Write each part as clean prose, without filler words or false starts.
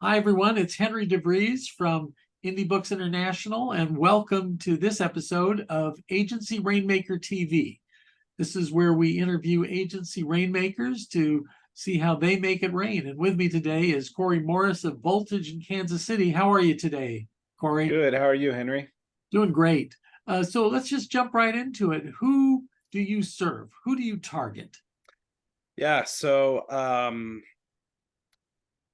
Hi, everyone. It's Henry DeVries from Indie Books International, and welcome to this episode of Agency Rainmaker TV. This is where we interview agency rainmakers to see how they make it rain. And with me today is Corey Morris of Voltage in Kansas City. How are you today, Corey? Good. How are you, Henry? Doing great. So let's just jump right into it. Who do you serve? Who do you target? Yeah, so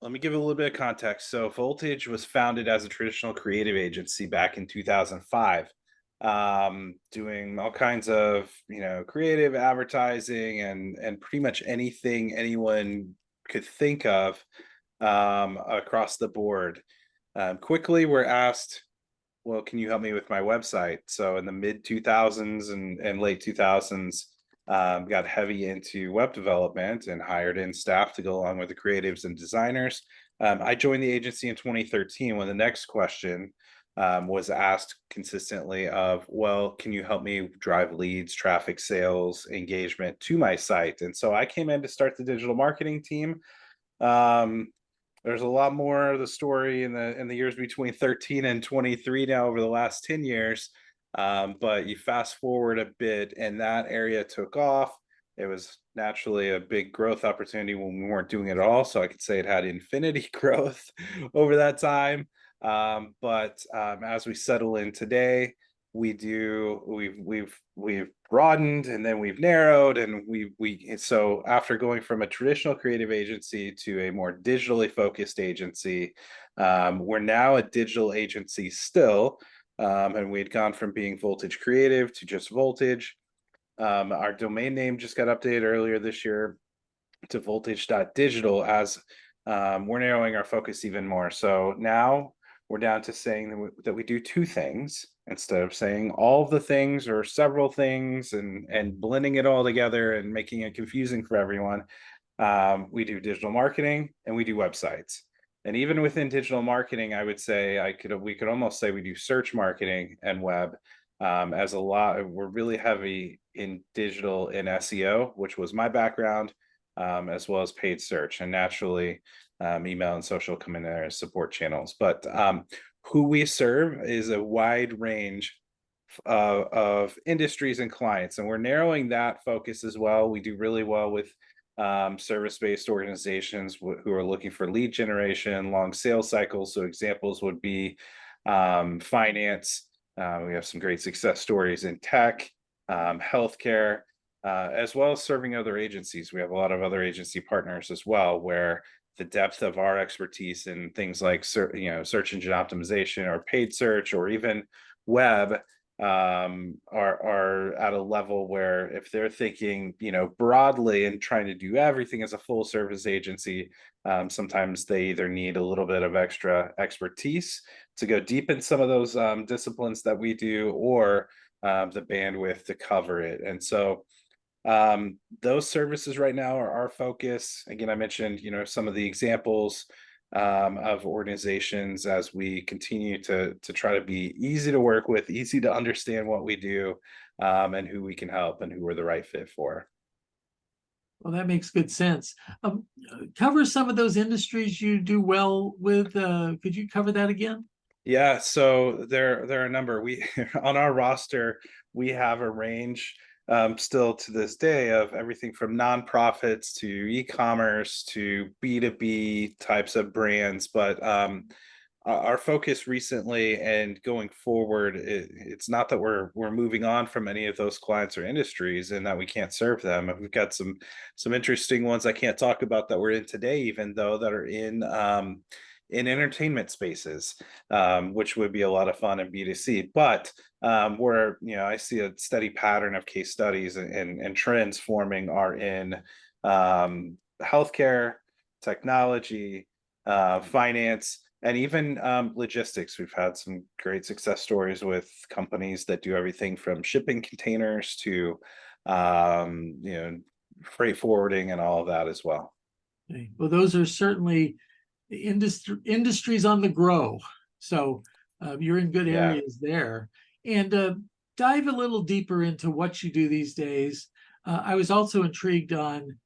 let me give a little bit of context. So Voltage was founded as a traditional creative agency back in 2005, doing all kinds of, creative advertising and pretty much anything anyone could think of across the board. Quickly, we're asked, well, can you help me with my website? So in the mid 2000s and late 2000s, got heavy into web development and hired in staff to go along with the creatives and designers. I joined the agency in 2013 when the next question was asked consistently of, well, can you help me drive leads, traffic, sales, engagement to my site? And so I came in to start the digital marketing team. Um, there's a lot more of the story in the years between 13 and 23 now over the last 10 years. But you fast forward a bit and that area took off. It was naturally a big growth opportunity when we weren't doing it at all. So I could say it had infinity growth over that time. But as we settle in today, we've broadened and then we've narrowed and so after going from a traditional creative agency to a more digitally focused agency, we're now a digital agency still, and we'd gone from being Voltage Creative to just Voltage. Our domain name just got updated earlier this year to voltage.digital as we're narrowing our focus even more. So now we're down to saying that we do two things instead of saying all of the things or several things and blending it all together and making it confusing for everyone. We do digital marketing and we do websites. And even within digital marketing, I would say we could almost say we do search marketing and web, as a lot. We're really heavy in digital and SEO, which was my background, as well as paid search, and naturally email and social come in there as support channels. But who we serve is a wide range of industries and clients, and we're narrowing that focus as well. We do really well with service-based organizations who are looking for lead generation, long sales cycles. So examples would be finance. We have some great success stories in tech, healthcare, as well as serving other agencies. We have a lot of other agency partners as well, where the depth of our expertise in things like search engine optimization or paid search or even web are at a level where if they're thinking broadly and trying to do everything as a full service agency, sometimes they either need a little bit of extra expertise to go deep in some of those disciplines that we do, or the bandwidth to cover it. And so those services right now are our focus. Again, I mentioned some of the examples of organizations as we continue to try to be easy to work with, easy to understand what we do, and who we can help and who we're the right fit for. Well, that makes good sense. Cover some of those industries you do well with. Could you cover that again? Yeah, so there are a number. We on our roster, we have a range still to this day of everything from nonprofits to e-commerce to B2B types of brands. But our focus recently and going forward, it's not that we're moving on from any of those clients or industries and that we can't serve them. We've got some interesting ones I can't talk about that we're in today, even though that are in entertainment spaces, which would be a lot of fun in B2C. But where I see a steady pattern of case studies and trends forming are in healthcare, technology, finance, and even logistics. We've had some great success stories with companies that do everything from shipping containers to freight forwarding and all of that as well. Okay. Well, those are certainly industries on the grow. So you're in good Yeah. areas there. And dive a little deeper into what you do these days. I was also intrigued on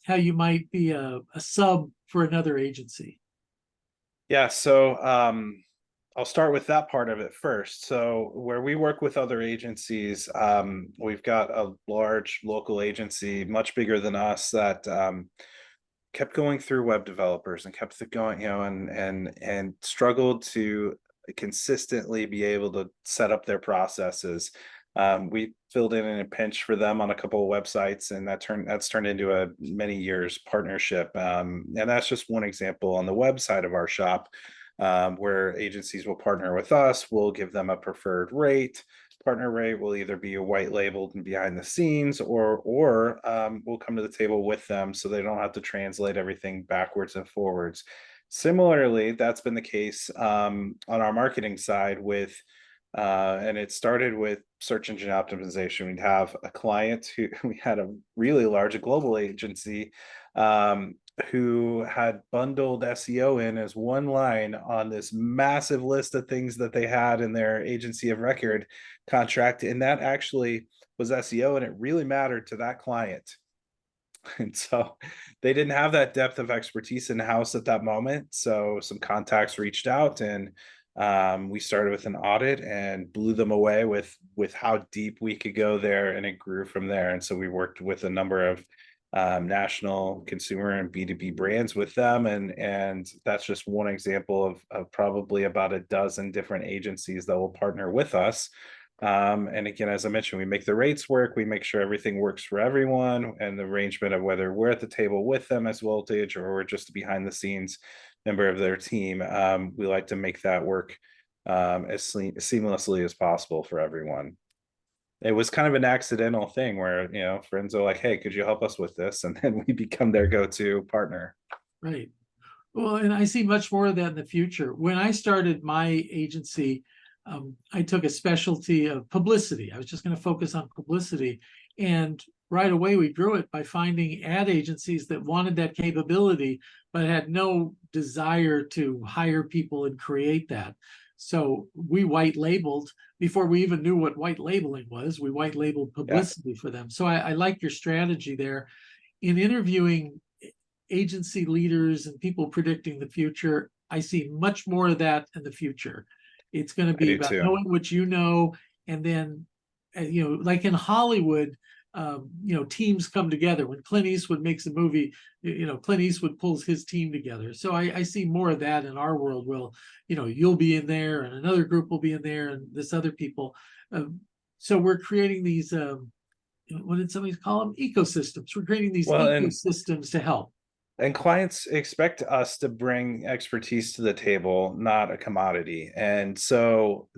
how you might be a sub for another agency. Yeah, so I'll start with that part of it first. So where we work with other agencies, we've got a large local agency, much bigger than us, that kept going through web developers and kept going, and struggled to consistently be able to set up their processes. We filled in a pinch for them on a couple of websites, and that's turned into a many years partnership. And that's just one example on the web side of our shop, where agencies will partner with us. We'll give them a preferred rate. Partner rate will either be a white labeled and behind the scenes, or we'll come to the table with them so they don't have to translate everything backwards and forwards. Similarly, that's been the case on our marketing side and it started with search engine optimization. We'd have a client who we had a really large global agency who had bundled SEO in as one line on this massive list of things that they had in their agency of record contract. And that actually was SEO, and it really mattered to that client. And so they didn't have that depth of expertise in house at that moment. So some contacts reached out, and we started with an audit and blew them away with how deep we could go there, and it grew from there. And so we worked with a number of national consumer and B2B brands with them, and that's just one example of probably about a dozen different agencies that will partner with us. And again, as I mentioned, we make the rates work. We make sure everything works for everyone, and the arrangement of whether we're at the table with them as Voltage or we're just a behind the scenes member of their team. We like to make that work as seamlessly as possible for everyone. It was kind of an accidental thing where, friends are like, hey, could you help us with this? And then we become their go-to partner. Right. Well, and I see much more of that in the future. When I started my agency, I took a specialty of publicity. I was just going to focus on publicity. And right away, we grew it by finding ad agencies that wanted that capability, but had no desire to hire people and create that. So we white labeled before we even knew what white labeling was. We white labeled Yeah, publicity for them. So I like your strategy there in interviewing agency leaders and people predicting the future. I see much more of that in the future. It's going to I be do about too. knowing what you know, and then, like in Hollywood, teams come together. When Clint Eastwood makes a movie, Clint Eastwood pulls his team together. So I see more of that in our world. Well, you'll be in there, and another group will be in there, and this other people. So we're creating these. What did somebody call them? Ecosystems. We're creating these Well, ecosystems to help. and clients expect us to bring expertise to the table, not a commodity. And so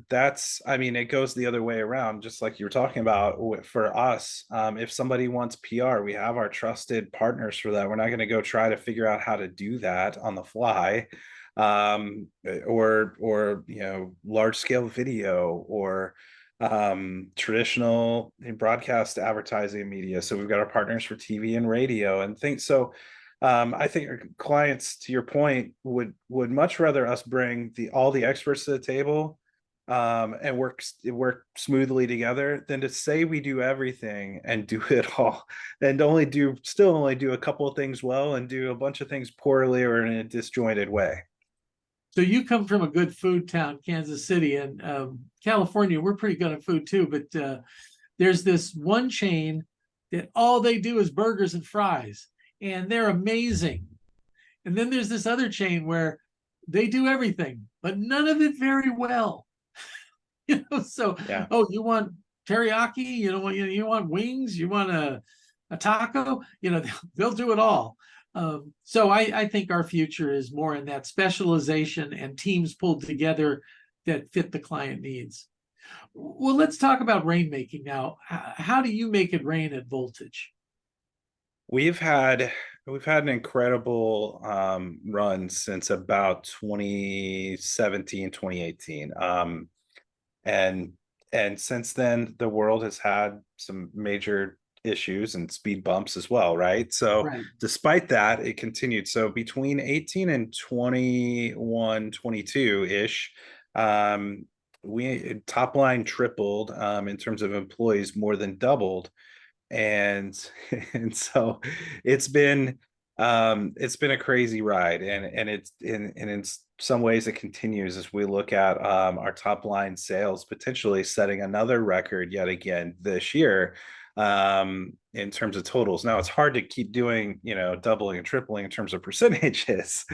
I mean, it goes the other way around, just like you were talking about for us. If somebody wants PR, we have our trusted partners for that. We're not going to go try to figure out how to do that on the fly, or large scale video, or traditional broadcast advertising media. So we've got our partners for TV and radio and things. So I think our clients, to your point, would much rather us bring all the experts to the table, and work smoothly together, than to say we do everything and do it all, and still only do a couple of things well and do a bunch of things poorly or in a disjointed way. So you come from a good food town, Kansas City, and California. We're pretty good at food too, but there's this one chain that all they do is burgers and fries, and they're amazing. And then there's this other chain where they do everything, but none of it very well. So Yeah. oh, you want teriyaki? You want wings? You want a taco? They'll do it all. So I think our future is more in that specialization and teams pulled together that fit the client needs. Well, let's talk about rainmaking now. How do you make it rain at Voltage? We've had we've had an incredible run since about 2017, 2018. And since then the world has had some major issues and speed bumps as well, right? So Right. despite that, it continued. So between 18 and 21, 22 ish, we top line tripled, in terms of employees, more than doubled. And and so it's been It's been a crazy ride, and it's in some ways it continues as we look at our top line sales potentially setting another record yet again this year in terms of totals. Now it's hard to keep doing, doubling and tripling in terms of percentages.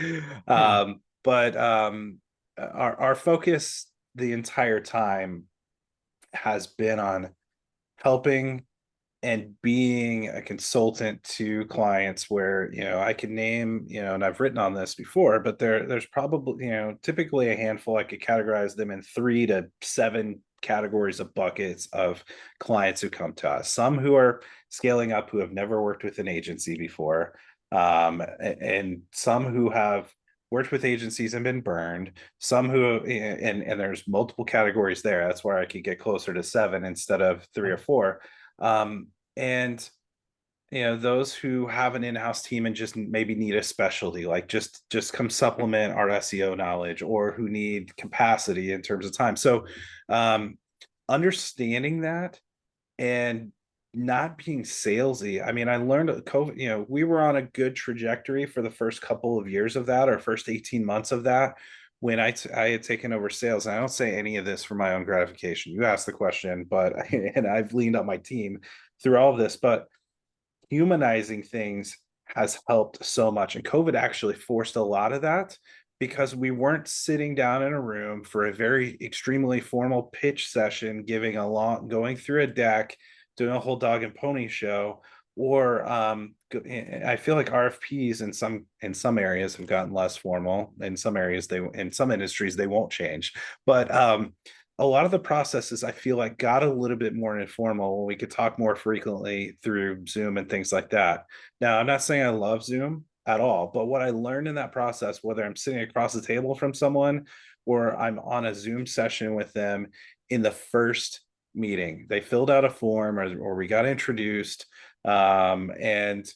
Yeah. But our focus the entire time has been on helping and being a consultant to clients where, I can name, and I've written on this before, but there's probably, typically a handful. I could categorize them in 3 to 7 categories of buckets of clients who come to us. Some who are scaling up, who have never worked with an agency before, and some who have worked with agencies and been burned. Some who, and there's multiple categories there. That's where I could get closer to 7 instead of 3 or 4. And those who have an in-house team and just maybe need a specialty, like just come supplement our SEO knowledge, or who need capacity in terms of time. So understanding that and not being salesy. I mean, I learned COVID, we were on a good trajectory for the first couple of years of that, or first 18 months of that, when I had taken over sales. And I don't say any of this for my own gratification. You asked the question, but and I've leaned on my team through all of this, but humanizing things has helped so much. And COVID actually forced a lot of that, because we weren't sitting down in a room for a very extremely formal pitch session, going through a deck, doing a whole dog and pony show. Or I feel like RFPs in some areas have gotten less formal. In some areas, in some industries they won't change. But a lot of the processes, I feel like, got a little bit more informal when we could talk more frequently through Zoom and things like that. Now, I'm not saying I love Zoom at all, but what I learned in that process, whether I'm sitting across the table from someone or I'm on a Zoom session with them, in the first meeting, they filled out a form, or we got introduced, and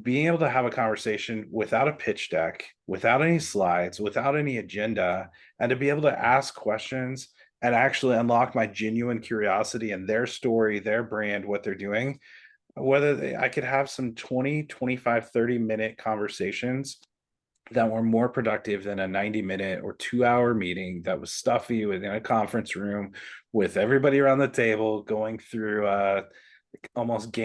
being able to have a conversation without a pitch deck, without any slides, without any agenda, and to be able to ask questions and actually unlock my genuine curiosity in their story, their brand, what they're doing. I could have some 20, 25, 30-minute conversations that were more productive than a 90-minute or 2-hour meeting that was stuffy within a conference room with everybody around the table going through almost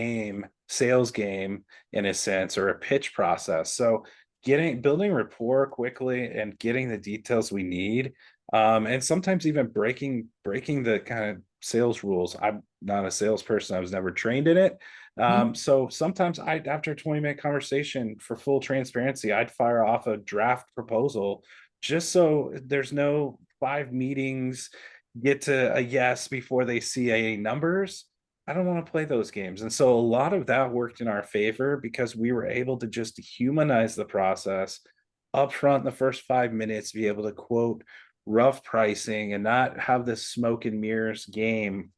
sales game in a sense, or a pitch process. So building rapport quickly and getting the details we need, and sometimes even breaking the kind of sales rules. I'm not a salesperson. I was never trained in it. Mhm. So sometimes after a 20-minute conversation, for full transparency, I'd fire off a draft proposal, just so there's no 5 meetings get to a yes before they see a numbers. I don't want to play those games. And so a lot of that worked in our favor, because we were able to just humanize the process up front in the first 5 minutes, be able to quote rough pricing and not have this smoke and mirrors game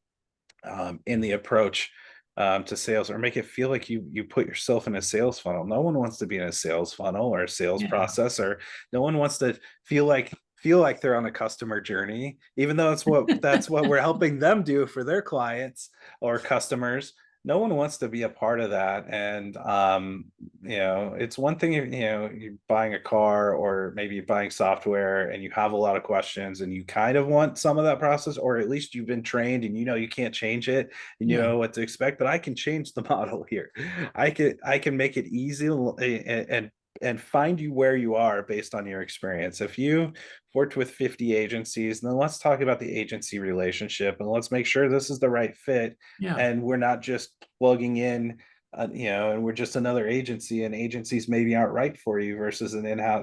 in the approach to sales, or make it feel like you put yourself in a sales funnel. No one wants to be in a sales funnel or a sales Yeah. process, or no one wants to feel like they're on a customer journey, even though that's what we're helping them do for their clients or customers. No one wants to be a part of that. And it's one thing if you're buying a car, or maybe you're buying software, and you have a lot of questions and you kind of want some of that process, or at least you've been trained and you can't change it and you Yeah. know what to expect. But I can change the model here. I can make it easy and find you where you are based on your experience. If you worked with 50 agencies, then let's talk about the agency relationship, and let's make sure this is the right fit, Yeah. and we're not just plugging in, and we're just another agency, and agencies maybe aren't right for you, versus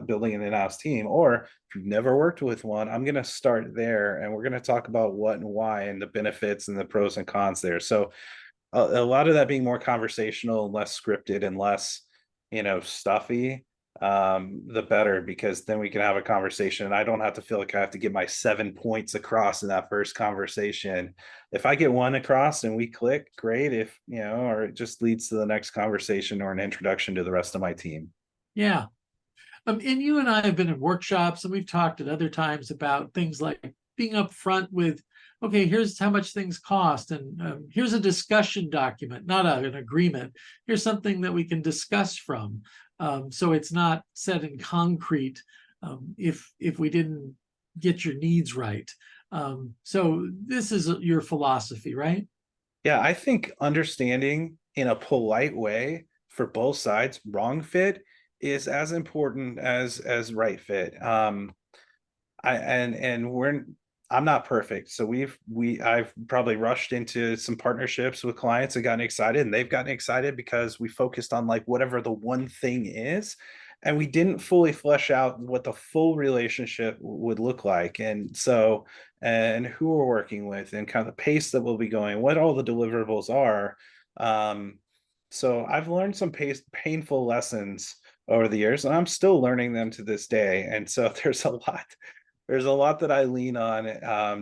building an in-house team. Or if you've never worked with one, I'm going to start there, and we're going to talk about what and why, and the benefits and the pros and cons there. So a lot of that being more conversational, less scripted, and less stuffy, the better, because then we can have a conversation and I don't have to feel like I have to get my 7 points across in that first conversation. If I get one across and we click, great. If or it just leads to the next conversation or an introduction to the rest of my team. Yeah. And you and I have been in workshops, and we've talked at other times about things like being upfront with, okay, here's how much things cost, and here's a discussion document, not an agreement. Here's something that we can discuss from. So it's not set in concrete if we didn't get your needs right. So this is your philosophy, right? Yeah, I think understanding in a polite way for both sides, wrong fit is as important as right fit. And we're I'm not perfect. So I've probably rushed into some partnerships with clients and gotten excited, and they've gotten excited because we focused on like whatever the one thing is, and we didn't fully flesh out what the full relationship would look like. And so and who we're working with and kind of the pace that we'll be going, what all the deliverables are. Um, so I've learned some painful lessons over the years, and I'm still learning them to this day. And so there's a lot that I lean on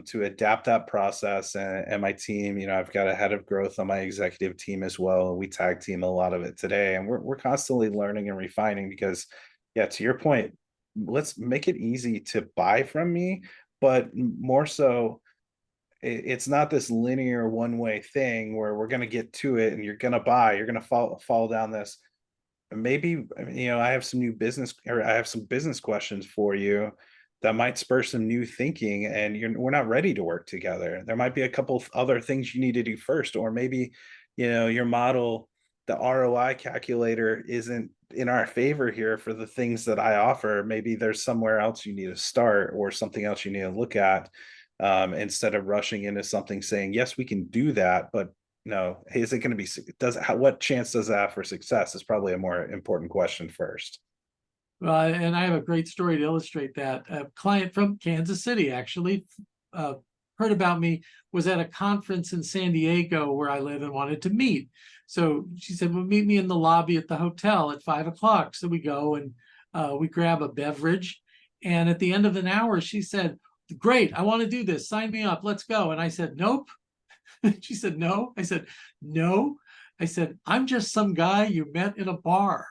to adapt that process, and my team. You know, I've got a head of growth on my executive team as well. We tag team a lot of it today, and we're constantly learning and refining because, yeah, to your point, let's make it easy to buy from me, but more so, it's not this linear one way thing where we're going to get to it and you're going to buy, you're going to fall down this. Maybe, you know, I have some new business, or I have some business questions for you that might spur some new thinking, and we're not ready to work together. There might be a couple of other things you need to do first, or maybe, you know, your model, the ROI calculator isn't in our favor here for the things that I offer. Maybe there's somewhere else you need to start or something else you need to look at, instead of rushing into something saying, yes, we can do that, but no, is it going to be, what chance does that have for success is probably a more important question first. And I have a great story to illustrate that. A client from Kansas City actually uh, heard about me, was at a conference in San Diego where I live and wanted to meet. So she said, well, meet me in the lobby at the hotel at 5 o'clock. So we go and we grab a beverage. And at the end of an hour, she said, great, I want to do this. Sign me up. Let's go. And I said, nope. She said, no. I said, no. I said, I'm just some guy you met in a bar.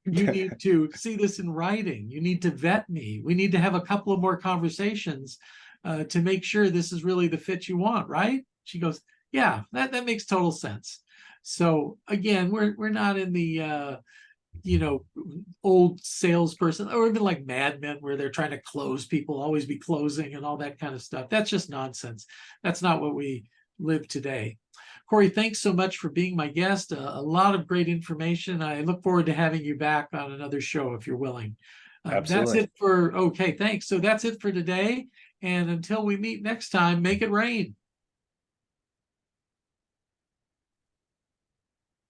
You need to see this in writing. You need to vet me. We need to have a couple of more conversations to make sure this is really the fit you want, right? She goes, yeah, that makes total sense. So again, we're not in the old salesperson, or even like Mad Men where they're trying to close people, always be closing and all that kind of stuff. That's just nonsense. That's not what we live today. Corey, thanks so much for being my guest. A lot of great information. I look forward to having you back on another show if you're willing. That's Absolutely. it for, okay, thanks. So that's it for today. And until we meet next time, make it rain.